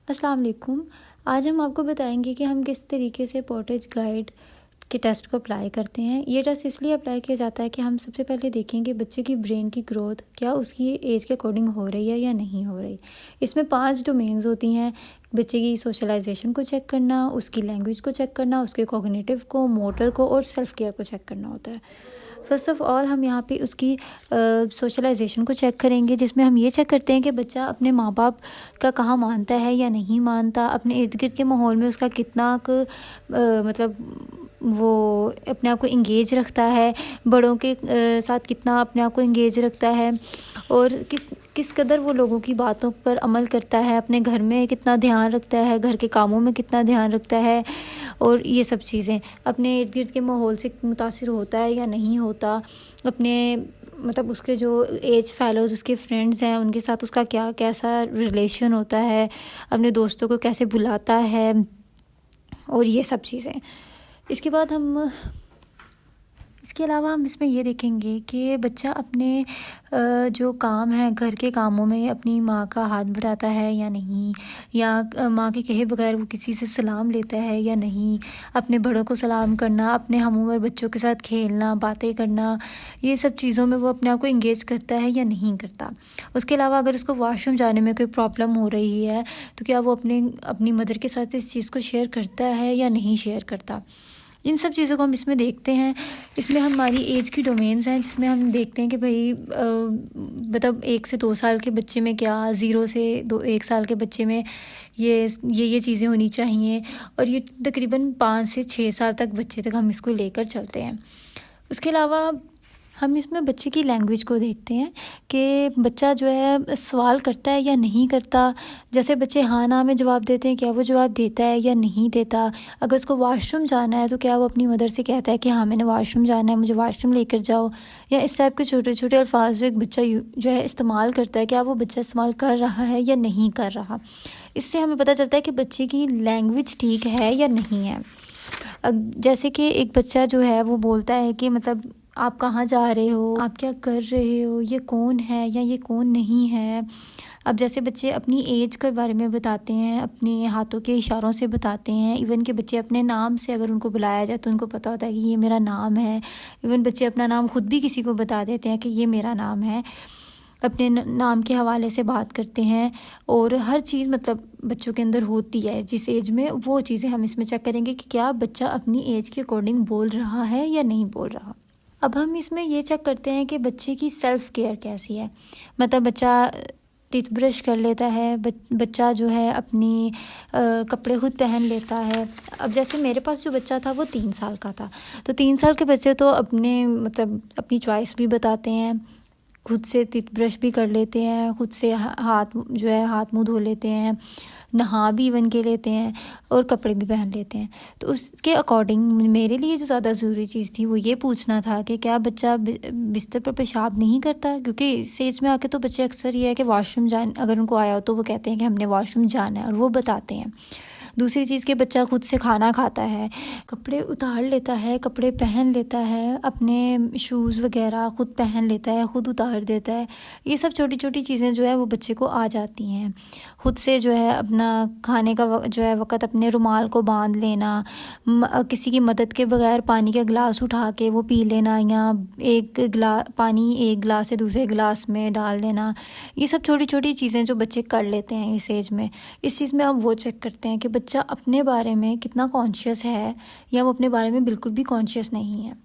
अस्सलाम वालेकुम। आज हम आपको बताएंगे कि हम किस तरीके से पोर्टेज गाइड के टेस्ट को अप्लाई करते हैं। ये टेस्ट इसलिए अप्लाई किया जाता है कि हम सबसे पहले देखेंगे बच्चे की ब्रेन की ग्रोथ क्या उसकी एज के अकॉर्डिंग हो रही है या नहीं हो रही। इसमें 5 डोमेन्स होती हैं। बच्चे की सोशलाइजेशन को चेक करना, उसकी लैंग्वेज को चेक करना, उसके कॉग्निटिव को, मोटर को और सेल्फ केयर को चेक करना होता है। फ़र्स्ट ऑफ़ ऑल हम यहाँ पे उसकी सोशलाइजेशन को चेक करेंगे, जिसमें हम ये चेक करते हैं कि बच्चा अपने माँ बाप का कहाँ मानता है या नहीं मानता, अपने इर्द गिर्द के माहौल में उसका कितना मतलब वो अपने आप को इंगेज रखता है, बड़ों के साथ कितना अपने आप को इंगेज रखता है और किस कदर वो लोगों की बातों पर अमल करता है, अपने घर में कितना ध्यान रखता है, घर के कामों में कितना ध्यान रखता है और ये सब चीज़ें अपने इर्द गिर्द के माहौल से मुतासिर होता है या नहीं होता, अपने मतलब उसके जो एज फेलोज़ उसके फ्रेंड्स हैं उनके साथ उसका क्या कैसा रिलेशन होता है, अपने दोस्तों को कैसे बुलाता है और ये सब चीज़ें। इसके अलावा हम इसमें ये देखेंगे कि बच्चा अपने जो काम है घर के कामों में अपनी माँ का हाथ बढ़ाता है या नहीं, या माँ के कहे बगैर वो किसी से सलाम लेता है या नहीं, अपने बड़ों को सलाम करना, अपने हम उम्र बच्चों के साथ खेलना, बातें करना, ये सब चीज़ों में वो अपने आप को इंगेज करता है या नहीं करता। उसके अलावा अगर उसको वॉशरूम जाने में कोई प्रॉब्लम हो रही है तो क्या वो अपनी मदर के साथ इस चीज़ को शेयर करता है या नहीं शेयर करता। इन सब चीज़ों को हम इसमें देखते हैं। इसमें हमारी एज की डोमेन्स हैं, जिसमें हम देखते हैं कि भाई मतलब 1 से 2 साल के बच्चे में क्या, 0 से 1 साल के बच्चे में ये चीज़ें होनी चाहिए और ये तकरीबन 5 से 6 साल तक बच्चे तक हम इसको लेकर चलते हैं। उसके अलावा हम इसमें बच्चे की लैंग्वेज को देखते हैं कि बच्चा जो है सवाल करता है या नहीं करता। जैसे बच्चे हाँ ना में जवाब देते हैं, क्या वो जवाब देता है या नहीं देता। अगर उसको वॉशरूम जाना है तो क्या वो अपनी मदर से कहता है कि हाँ मैंने वॉशरूम जाना है, मुझे वॉशरूम लेकर जाओ, या इस टाइप के छोटे छोटे अल्फाज जो एक बच्चा जो है इस्तेमाल करता है, क्या वो बच्चा इस्तेमाल कर रहा है या नहीं कर रहा। इससे हमें पता चलता है कि बच्चे की लैंग्वेज ठीक है या नहीं है। जैसे कि एक बच्चा जो है वो बोलता है कि मतलब आप कहाँ जा रहे हो, आप क्या कर रहे हो, ये कौन है या ये कौन नहीं है। अब जैसे बच्चे अपनी एज के बारे में बताते हैं, अपने हाथों के इशारों से बताते हैं। इवन के बच्चे अपने नाम से अगर उनको बुलाया जाए तो उनको पता होता है कि ये मेरा नाम है। इवन बच्चे अपना नाम खुद भी किसी को बता देते हैं कि ये मेरा नाम है, अपने नाम के हवाले से बात करते हैं। और हर चीज़ मतलब बच्चों के अंदर होती है जिस एज में, वो चीज़ें हम इसमें चेक करेंगे कि क्या बच्चा अपनी एज के अकॉर्डिंग बोल रहा है या नहीं बोल रहा। अब हम इसमें ये चेक करते हैं कि बच्चे की सेल्फ़ केयर कैसी है। मतलब बच्चा टीथ ब्रश कर लेता है, बच्चा जो है अपनी कपड़े खुद पहन लेता है। अब जैसे मेरे पास जो बच्चा था वो 3 साल का था, तो 3 साल के बच्चे तो अपनी चॉइस भी बताते हैं, खुद से टीथ ब्रश भी कर लेते हैं, खुद से हाथ मुंह धो लेते हैं, नहा भी इवन के लेते हैं और कपड़े भी पहन लेते हैं। तो उसके अकॉर्डिंग मेरे लिए जो ज़्यादा ज़रूरी चीज़ थी वो ये पूछना था कि क्या बच्चा बिस्तर पर पेशाब नहीं करता, क्योंकि इस एज में आके तो बच्चे अक्सर ये है कि वॉशरूम अगर उनको आया हो तो वो कहते हैं कि हमने वॉशरूम जाना है और वो बताते हैं। दूसरी चीज़ कि बच्चा खुद से खाना खाता है, कपड़े उतार लेता है, कपड़े पहन लेता है, अपने शूज़ वगैरह खुद पहन लेता है, खुद उतार देता है। ये सब छोटी छोटी चीज़ें जो है वो बच्चे को आ जाती हैं। खुद से जो है अपना खाने का जो है वक़्त अपने रुमाल को बांध लेना, किसी की मदद के बगैर पानी का गिलास उठा के वो पी लेना, या पानी एक गिलास से दूसरे गिलास में डाल देना। ये सब छोटी छोटी चीज़ें जो बच्चे कर लेते हैं इस एज में। इस चीज़ में हम वो चेक करते हैं कि बच्चा अपने बारे में कितना कॉन्शियस है या वो अपने बारे में बिल्कुल भी कॉन्शियस नहीं है।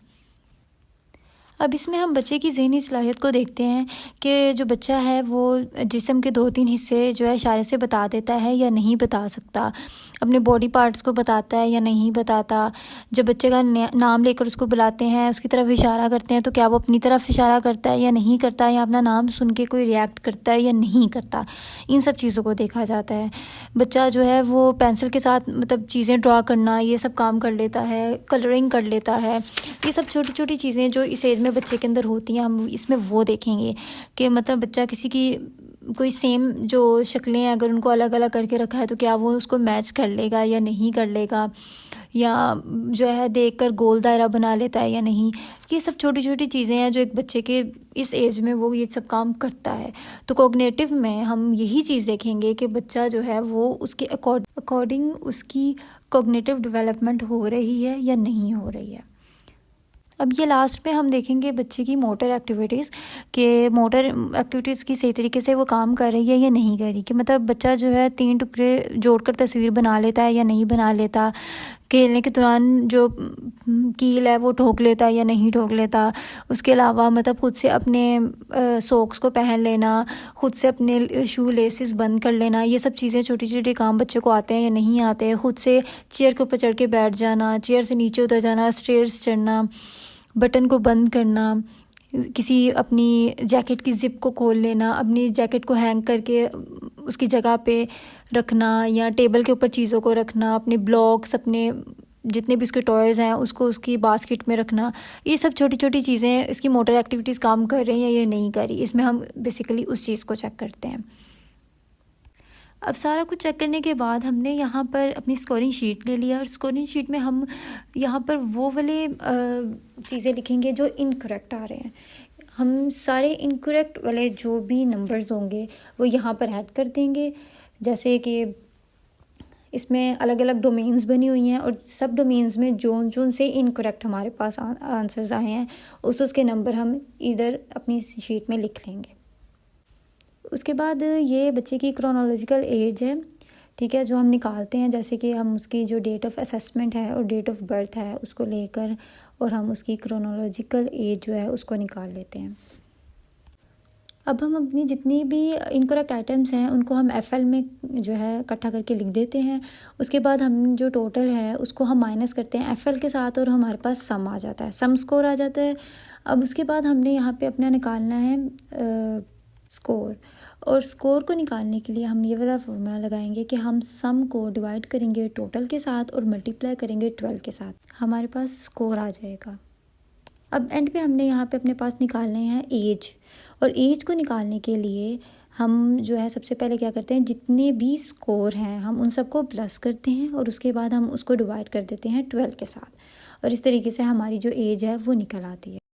अब इसमें हम बच्चे की ज़हनी सलाहियत को देखते हैं कि जो बच्चा है वो जिस्म के 2-3 हिस्से जो है इशारे से बता देता है या नहीं बता सकता, अपने बॉडी पार्ट्स को बताता है या नहीं बताता। जब बच्चे का नाम लेकर उसको बुलाते हैं, उसकी तरफ इशारा करते हैं, तो क्या वो अपनी तरफ इशारा करता है या नहीं करता, या अपना नाम सुन के कोई रिएक्ट करता है या नहीं करता। इन सब चीज़ों को देखा जाता है। बच्चा जो है वो पेंसिल के साथ मतलब चीज़ें ड्रा करना ये सब काम कर लेता है, कलरिंग कर लेता है। ये सब छोटी छोटी चीज़ें जो इस एज में बच्चे के अंदर होती हैं, हम इसमें वो देखेंगे कि मतलब बच्चा किसी की कोई सेम जो शक्लें हैं अगर उनको अलग अलग करके रखा है तो क्या वो उसको मैच कर लेगा या नहीं कर लेगा। या जो है देखकर गोल दायरा बना लेता है या नहीं। ये सब छोटी छोटी चीज़ें हैं जो एक बच्चे के इस एज में वो ये सब काम करता है। तो कॉग्निटिव में हम यही चीज़ देखेंगे कि बच्चा जो है वो उसके अकॉर्डिंग उसकी कॉग्निटिव डेवलपमेंट हो रही है या नहीं हो रही है। अब ये लास्ट में हम देखेंगे बच्चे की मोटर एक्टिविटीज़, कि मोटर एक्टिविटीज़ की सही तरीके से वो काम कर रही है या नहीं कर रही, कि मतलब बच्चा जो है 3 टुकड़े जोड़कर तस्वीर बना लेता है या नहीं बना लेता, खेलने के दौरान जो कील है वो ठोक लेता है या नहीं ठोक लेता। उसके अलावा मतलब खुद से अपने सॉक्स को पहन लेना, खुद से अपने शू लेसेस बंद कर लेना, ये सब चीज़ें छोटी छोटी काम बच्चे को आते हैं या नहीं आते हैं। खुद से चेयर के ऊपर चढ़ के बैठ जाना, चेयर से नीचे उतर जाना, स्टेयर्स चढ़ना, बटन को बंद करना, किसी अपनी जैकेट की ज़िप को खोल लेना, अपनी जैकेट को हैंग करके उसकी जगह पे रखना, या टेबल के ऊपर चीज़ों को रखना, अपने ब्लॉक्स, अपने जितने भी उसके टॉयज़ हैं उसको उसकी बास्केट में रखना। ये सब छोटी छोटी चीज़ें इसकी मोटर एक्टिविटीज़ काम कर रही हैं या नहीं कर रही, इसमें हम बेसिकली उस चीज़ को चेक करते हैं। अब सारा कुछ चेक करने के बाद हमने यहाँ पर अपनी स्कोरिंग शीट ले लिया, और स्कोरिंग शीट में हम यहाँ पर वो वाले चीज़ें लिखेंगे जो इनकरेक्ट आ रहे हैं। हम सारे इनकरेक्ट वाले जो भी नंबर्स होंगे वो यहाँ पर ऐड कर देंगे। जैसे कि इसमें अलग अलग डोमेन्स बनी हुई हैं, और सब डोमेन्स में जोन से इनकरेक्ट हमारे पास आंसर्स आए हैं उसके नंबर हम इधर अपनी शीट में लिख लेंगे। उसके बाद ये बच्चे की क्रोनोलॉजिकल एज है, ठीक है, जो हम निकालते हैं। जैसे कि हम उसकी जो डेट ऑफ असेसमेंट है और डेट ऑफ बर्थ है उसको लेकर, और हम उसकी क्रोनोलॉजिकल एज जो है उसको निकाल लेते हैं। अब हम अपनी जितनी भी इनकरेक्ट आइटम्स हैं उनको हम एफएल में जो है इकट्ठा करके लिख देते हैं। उसके बाद हम जो टोटल है उसको हम माइनस करते हैं एफएल के साथ, और हमारे पास सम आ जाता है, सम स्कोर आ जाता है। अब उसके बाद हमने यहाँ पे अपना निकालना है स्कोर, और स्कोर को निकालने के लिए हम ये वाला फॉर्मूला लगाएंगे कि हम सम को डिवाइड करेंगे टोटल के साथ और मल्टीप्लाई करेंगे 12 के साथ, हमारे पास स्कोर आ जाएगा। अब एंड पे हमने यहाँ पे अपने पास निकालने हैं एज, और एज को निकालने के लिए हम जो है सबसे पहले क्या करते हैं, जितने भी स्कोर हैं हम उन सबको प्लस करते हैं, और उसके बाद हम उसको डिवाइड कर देते हैं 12 के साथ, और इस तरीके से हमारी जो एज है वो निकल आती है।